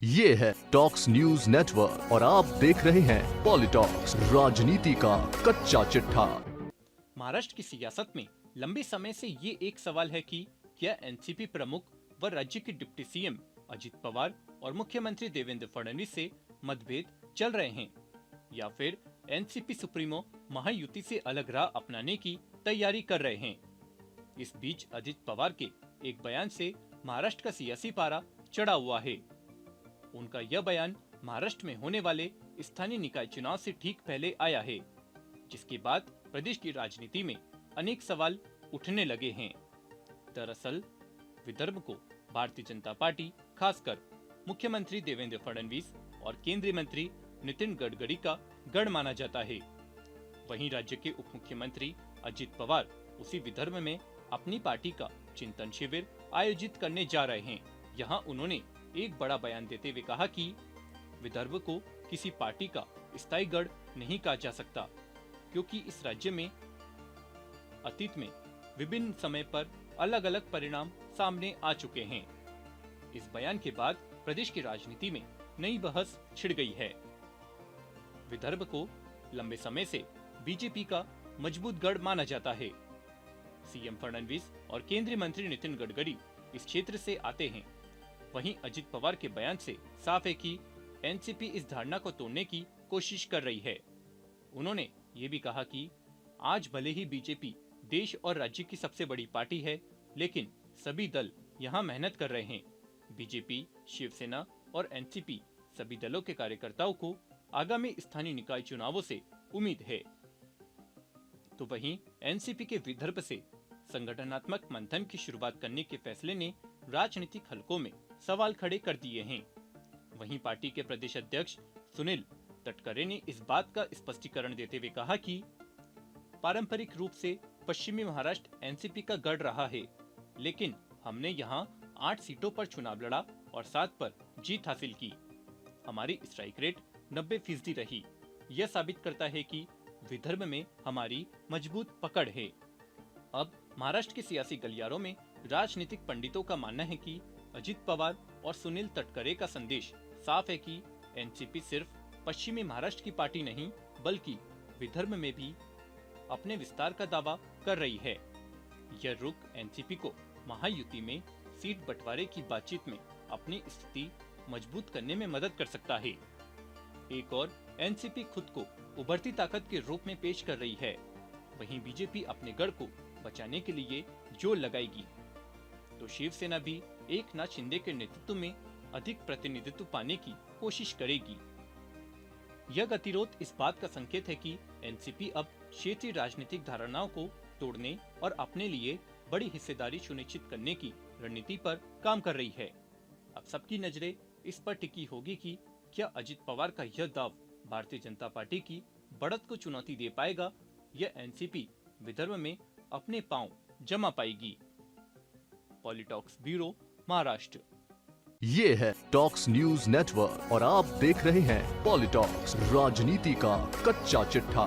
ये है talks news network और आप देख रहे हैं पॉलिटॉक्स, राजनीति का कच्चा चिट्ठा। महाराष्ट्र की सियासत में लंबे समय से ये एक सवाल है कि क्या एनसीपी प्रमुख व राज्य के डिप्टी सीएम अजित पवार और मुख्यमंत्री देवेंद्र फडणवीस से मतभेद चल रहे हैं या फिर एनसीपी सुप्रीमो महायुति से अलग राह अपनाने की तैयारी कर रहे हैं। इस बीच अजित पवार के एक बयान से महाराष्ट्र का सियासी पारा चढ़ा हुआ है। उनका यह बयान महाराष्ट्र में होने वाले स्थानीय निकाय चुनाव से ठीक पहले आया है, जिसके बाद प्रदेश की राजनीति में अनेक सवाल उठने लगे हैं। दरअसल विदर्भ को भारतीय जनता पार्टी, खासकर मुख्यमंत्री देवेंद्र फडणवीस और केंद्रीय मंत्री नितिन गडकरी का गढ़ माना जाता है। वहीं राज्य के उप मुख्यमंत्री अजित पवार उसी विदर्भ में अपनी पार्टी का चिंतन शिविर आयोजित करने जा रहे हैं। यहाँ उन्होंने एक बड़ा बयान देते हुए कहा कि विदर्भ को किसी पार्टी का स्थायी गढ़ नहीं कहा जा सकता, क्योंकि इस राज्य में अतीत में विभिन्न समय पर अलग अलग परिणाम सामने आ चुके हैं। इस बयान के बाद प्रदेश की राजनीति में नई बहस छिड़ गई है। विदर्भ को लंबे समय से बीजेपी का मजबूत गढ़ माना जाता है। सीएम फडणवीस और केंद्रीय मंत्री नितिन गडकरी इस क्षेत्र से आते हैं। वहीं अजित पवार के बयान से साफ है कि एनसीपी इस धारणा को तोड़ने की कोशिश कर रही है। उन्होंने ये भी कहा कि आज भले ही बीजेपी देश और राज्य की सबसे बड़ी पार्टी है, लेकिन सभी दल यहाँ मेहनत कर रहे हैं। बीजेपी, शिवसेना और एनसीपी सभी दलों के कार्यकर्ताओं को आगामी स्थानीय निकाय चुनावों से उम्मीद है। तो वहीं एनसीपी के विदर्भ से संगठनात्मक मंथन की शुरुआत करने के फैसले ने राजनीतिक हलकों में सवाल खड़े कर दिए हैं। वहीं पार्टी के प्रदेश अध्यक्ष सुनील तटकरे ने इस बात का स्पष्टीकरण देते हुए कहा कि पारंपरिक रूप से पश्चिमी महाराष्ट्र एनसीपी का गढ़ रहा है, लेकिन हमने यहां 8 सीटों पर चुनाव लड़ा और 7 पर जीत हासिल की। हमारी स्ट्राइक रेट 90% रही। यह साबित करता है कि विदर्भ में हमारी मजबूत पकड़ है। अब महाराष्ट्र के सियासी गलियारों में राजनीतिक पंडितों का मानना है कि अजित पवार और सुनील तटकरे का संदेश साफ है कि एनसीपी सिर्फ पश्चिमी महाराष्ट्र की पार्टी नहीं, बल्कि विदर्भ में भी अपने विस्तार का दावा कर रही है। यह रुख एनसीपी को महायुति में सीट बंटवारे की बातचीत में अपनी स्थिति मजबूत करने में मदद कर सकता है। एक और एनसीपी खुद को उभरती ताकत के रूप में पेश कर रही है, वहीं बीजेपी अपने गढ़ को बचाने के लिए जोर लगाएगी, तो शिवसेना भी एकनाथ शिंदे के नेतृत्व में अधिक प्रतिनिधित्व पाने की कोशिश करेगी। यह गतिरोध इस बात का संकेत है कि एनसीपी अब क्षेत्रीय राजनीतिक धारणाओं को तोड़ने और अपने लिए बड़ी हिस्सेदारी सुनिश्चित करने की रणनीति पर काम कर रही है। अब सबकी नजरें इस पर टिकी होगी कि क्या अजित पवार का यह दाव भारतीय जनता पार्टी की बढ़त को चुनौती दे पाएगा या एनसीपी विदर्भ में अपने पांव जमा पाएगी। पॉलिटॉक्स ब्यूरो, महाराष्ट्र। ये है टॉक्स न्यूज नेटवर्क और आप देख रहे हैं पॉलिटॉक्स, राजनीति का कच्चा चिट्ठा।